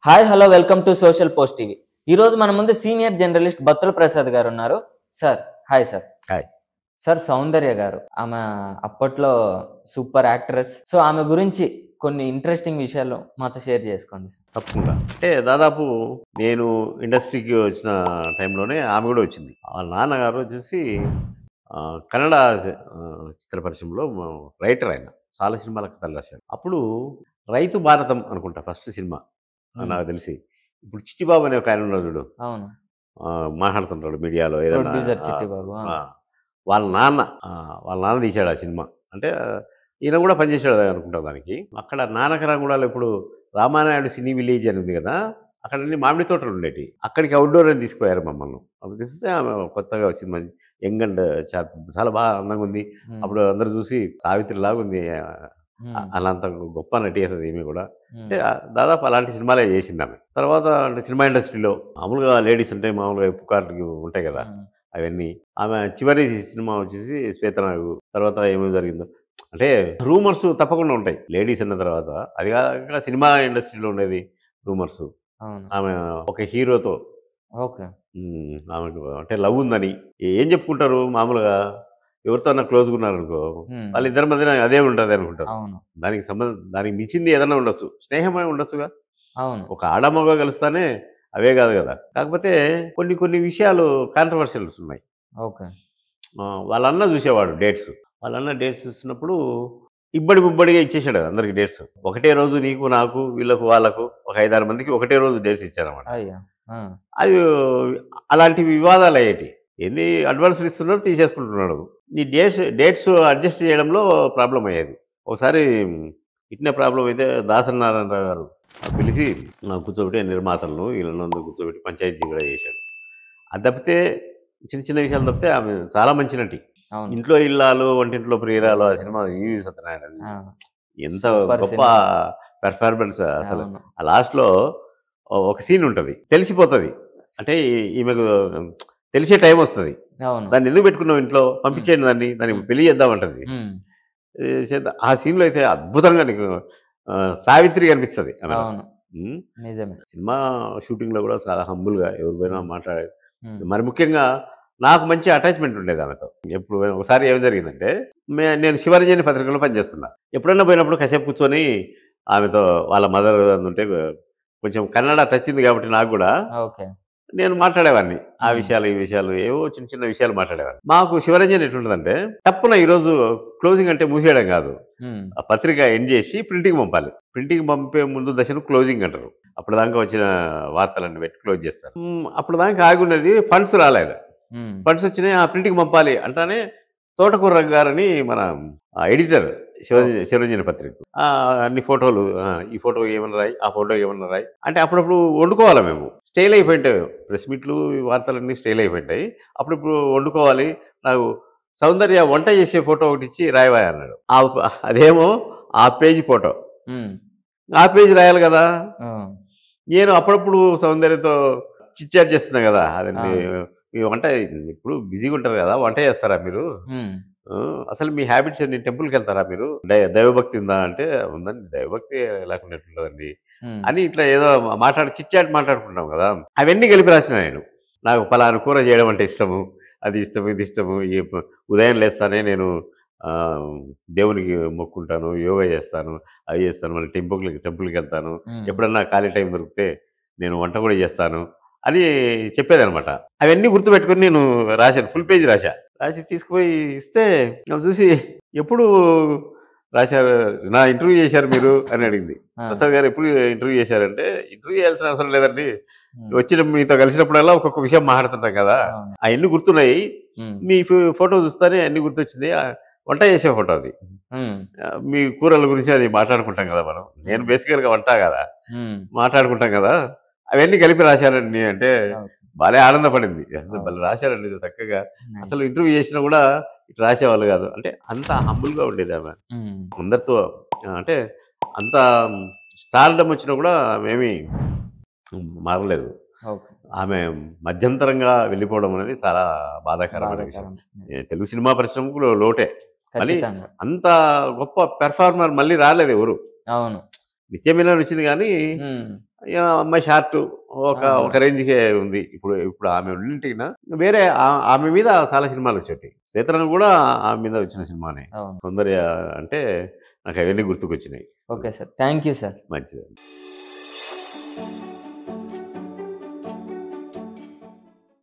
Hi hello welcome to social post TV. ఈ రోజు మన ముందు సీనియర్ జర్నలిస్ట్ బత్తుల ప్రసాద్ గారు ఉన్నారు. Sir hi sir. Hi. Sir Soundarya garu ఆమె అప్పట్లో సూపర్ యాక్ట్రెస్. సో ఆమె గురించి కొన్ని ఇంట్రెస్టింగ్ విషయాలు మాతో షేర్ చేసుకోండి సార్. తప్పకుండా. అంటే దాదాపు నేను ఇండస్ట్రీకి వచ్చిన టైంలోనే ఆమె కూడా వచ్చింది. వాళ్ళ నాన్నగారు వచ్చేసి కన్నడ చిత్ర పరిశ్రమలో రైటర్. ఆయన చాలా సినిమాలకు కథలు రాశారు. అప్పుడు రైతు భారతం అనుకుంటా ఫస్ట్ సినిమా నాకు తెలిసి. ఇప్పుడు చిట్టిబాబు అనే ఒక ఆయన ఉన్నాడు చూడు, అవును, మాట్లాడుతుంటాడు మీడియాలో ఏదైనా. ప్రొడ్యూసర్ చిట్టిబాబు. వాళ్ళ నాన్న తీశాడు ఆ సినిమా. అంటే ఈయన కూడా పనిచేసాడు అనుకుంటా దానికి. అక్కడ నానకరంగూడలో ఇప్పుడు రామానాయుడు సినీ విలేజ్ అని ఉంది కదా, అక్కడ అన్ని మామిడి తోటలు ఉండేవి. అక్కడికి అవుట్డోర్ అని తీసుకుపోయారు మమ్మల్ని. అప్పుడు చూస్తే ఆమె కొత్తగా వచ్చింది, మంచి యంగ్ అండ్ చాలా బాగా అందంగా ఉంది. అప్పుడు అందరూ చూసి సావిత్రి లాగా ఉంది, అలా అంత గొప్ప నటి అసలు ఈమె కూడా. అంటే దాదాపు అలాంటి సినిమాలే చేసింది ఆమె. తర్వాత అంటే సినిమా ఇండస్ట్రీలో మామూలుగా లేడీస్ అంటే మామూలుగా పుకార్లు ఉంటాయి కదా, అవన్నీ. ఆమె చివరి సినిమా వచ్చేసి శ్వేతనాగు. తర్వాత ఏమేమి జరిగిందో అంటే రూమర్స్ తప్పకుండా ఉంటాయి లేడీస్ అన్న తర్వాత. అది కాక సినిమా ఇండస్ట్రీలో ఉండేది రూమర్స్. ఆమె ఒక హీరోతో ఆమెకు అంటే లవ్ ఉందని ఏం చెప్పుకుంటారు మామూలుగా. ఎవరితో క్లోజ్గా ఉన్నారనుకో, వాళ్ళిద్దరి మధ్యన అదే ఉంటుంది అనుకుంటారు. దానికి మించింది ఏదైనా ఉండొచ్చు, స్నేహమే ఉండొచ్చుగా. ఒక ఆడమగ కలుస్తానే అవే కాదు కదా. కాకపోతే కొన్ని విషయాలు కాంట్రవర్షియల్స్ ఉన్నాయి. వాళ్ళన్న చూసేవాడు డేట్స్. వాళ్ళన్న డేట్స్ చూసినప్పుడు ముబ్బడిగా ఇచ్చేసాడు అందరికి డేట్స్. ఒకటే రోజు నీకు నాకు వీళ్ళకు వాళ్ళకు ఒక 5-6 మందికి ఒకటే రోజు డేట్స్ ఇచ్చారన్నమాట. అది అలాంటి వివాదాలు అయ్యేటి. ఏంది అడ్వాన్స్ ఇస్తున్నాడు, తీసేసుకుంటున్నాడు. ఈ డేట్స్ అడ్జస్ట్ చేయడంలో ప్రాబ్లం అయ్యేది. ఒకసారి ఇట్నే ప్రాబ్లం అయితే దాసనారాయణరావు గారు పిలిచి కూర్చోబెట్టి నిర్మాతలను వీళ్ళందరూ కూర్చోబెట్టి పంచాయతీ కూడా చేశాడు. అది తప్పితే చిన్న విషయాలు తప్పితే ఆమె చాలా మంచి నటి. ఇంట్లో ఇల్లాలు వంటింట్లో ప్రియురాలు ఆ సినిమా ఈవి సత్యనారాయణ ఎంత గొప్ప పెర్ఫార్మెన్స్ అసలు. ఆ లాస్ట్లో ఒక సీన్ ఉంటుంది, తెలిసిపోతుంది. అంటే ఈమెకు తెలిసే టైం వస్తుంది, దాన్ని ఎందుకు పెట్టుకున్నావు ఇంట్లో, పంపించేయండి దాన్ని పెళ్లి చేద్దామంటది. ఆ సీన్లో అయితే అద్భుతంగా నీకు సావిత్రి కనిపిస్తుంది. సినిమా షూటింగ్లో కూడా చాలా హంబుల్గా ఎవరిపైనా మాట్లాడే. మరి ముఖ్యంగా నాకు మంచి అటాచ్మెంట్ ఉండేది ఆమెతో. ఎప్పుడు ఒకసారి ఏం జరిగిందంటే, నేను శివరంజని పత్రికలో పనిచేస్తున్నా. ఎప్పుడన్నా పోయినప్పుడు కాసేపు కూర్చొని ఆమెతో వాళ్ళ మదర్ ఉంటే కొంచెం కన్నడ టచ్చింది కాబట్టి నాకు కూడా నేను మాట్లాడేవాడిని. ఆ విషయాలు ఈ విషయాలు ఏవో చిన్న విషయాలు మాట్లాడేవాడిని. మాకు శివరంజన్ ఎట్లుంటుందంటే, తప్పున ఈరోజు క్లోజింగ్ అంటే మూసేయడం కాదు, ఆ పత్రిక ఎండ్ చేసి ప్రింటింగ్ పంపాలి. ప్రింటింగ్ పంపే ముందు దశను క్లోజింగ్ అంటారు. అప్పుడు దాకా వచ్చిన వార్తలన్నీ పెట్టి క్లోజ్ చేస్తారు. అప్పుడు దాకా ఆగి ఉన్నది, ఫండ్స్ రాలేదు. ఫండ్స్ వచ్చినాయి, ఆ ప్రింటింగ్ పంపాలి అంటానే తోటకూర గారని మన ఎడిటర్ శివరంజని పత్రిక అన్ని ఫోటోలు, ఈ ఫోటో ఏమన్నా రాయి, ఆ ఫోటో ఏమన్నా రాయి అంటే అప్పుడప్పుడు వండుకోవాలి. మేము స్టైల్ అయిపోయింటాయి, ప్రెస్ మీట్లు వార్తలన్నీ స్టైల్ అయిపోయింటాయి. అప్పుడప్పుడు వండుకోవాలి. నాకు సౌందర్య వంట చేసే ఫోటో ఒకటి ఇచ్చి రాయవాయి అన్నాడు. అదేమో ఆ పేజీ ఫోటో, ఆ పేజీ రాయాలి కదా. నేను అప్పుడప్పుడు సౌందర్యతో చిట్చాట్ చేస్తున్నా కదా, అదండి వంట ఇప్పుడు బిజీగా ఉంటారు కదా, వంట చేస్తారా మీరు, అసలు మీ హ్యాబిట్స్ ఏంటి, టెంపుల్కి వెళ్తారా మీరు, దైవభక్తి ఉందా అంటే ఉందండి, దైవభక్తి లేకుండా ఎట్లుంటుందండి అని ఇట్లా ఏదో చిట్చాట్ మాట్లాడుకుంటాం కదా. అవన్నీ కలిపి రాసిన నేను. నాకు పలానా కూర చేయడం అంటే ఇష్టము, అది ఇష్టము, ఇది ఇష్టము. ఉదయం లేస్తానే నేను దేవునికి మొక్కుంటాను, యోగా చేస్తాను, అవి చేస్తాను, మళ్ళీ టెంపుల్కి వెళ్తాను, ఎప్పుడన్నా ఖాళీ టైం దొరికితే నేను వంట కూడా చేస్తాను అని చెప్పేదనమాట. అవన్నీ గుర్తుపెట్టుకుని నేను రాశాను, ఫుల్ పేజ్ రాసి తీసుకుపోయి ఇస్తే చూసి ఎప్పుడు రాశారు, నా ఇంటర్వ్యూ చేశారు మీరు అని అడిగింది. ప్రసాద్ గారు ఎప్పుడు ఇంటర్వ్యూ చేశారంటే, ఇంటర్వ్యూ చేయాల్సిన అవసరం లేదండి, వచ్చిన మీతో కలిసినప్పుడల్లా ఒక్కొక్క విషయం మాట్లాడుతుంటాం కదా, అవన్నీ గుర్తున్నాయి, మీ ఫోటో చూస్తానే అన్ని గుర్తొచ్చింది. వంట చేసే ఫోటో అది, మీ కూరల గురించి అది మాట్లాడుకుంటాం కదా మనం, నేను బేసికల్గా వంట కదా మాట్లాడుకుంటాం కదా, అవన్నీ కలిపి రాశారండి అంటే బాగా ఆనందపడింది. వాళ్ళు రాశారండి చక్కగా, అసలు ఇంటర్వ్యూ చేసినా కూడా ఇట్లా రాసేవాళ్ళు కాదు అంటే అంత హంబుల్గా ఉండేది ఆమె. అందరితో అంటే అంత స్టార్డమ్ వచ్చినా కూడా మేమీ మారలేదు. ఆమె మధ్యంతరంగా వెళ్ళిపోవడం అనేది చాలా బాధాకరమైన విషయం. తెలుగు సినిమా పరిశ్రమకు లోటే. మళ్ళీ అంత గొప్ప పెర్ఫార్మర్ మళ్ళీ రాలేదు ఎవరు. నిత్యమీనన్ వచ్చింది కానీ అమ్మాయి షార్ట్ ఒక రేంజ్కే ఉంది. ఇప్పుడు ఆమె ఉండింటినా వేరే ఆమె మీద చాలా సినిమాలు వచ్చేటి. సీతారాం కూడా ఆమె మీద వచ్చిన సినిమానే. సౌందర్య అంటే నాకు అవన్నీ గుర్తుకొచ్చినాయి. Okay sir, thank you sir. మంచిది.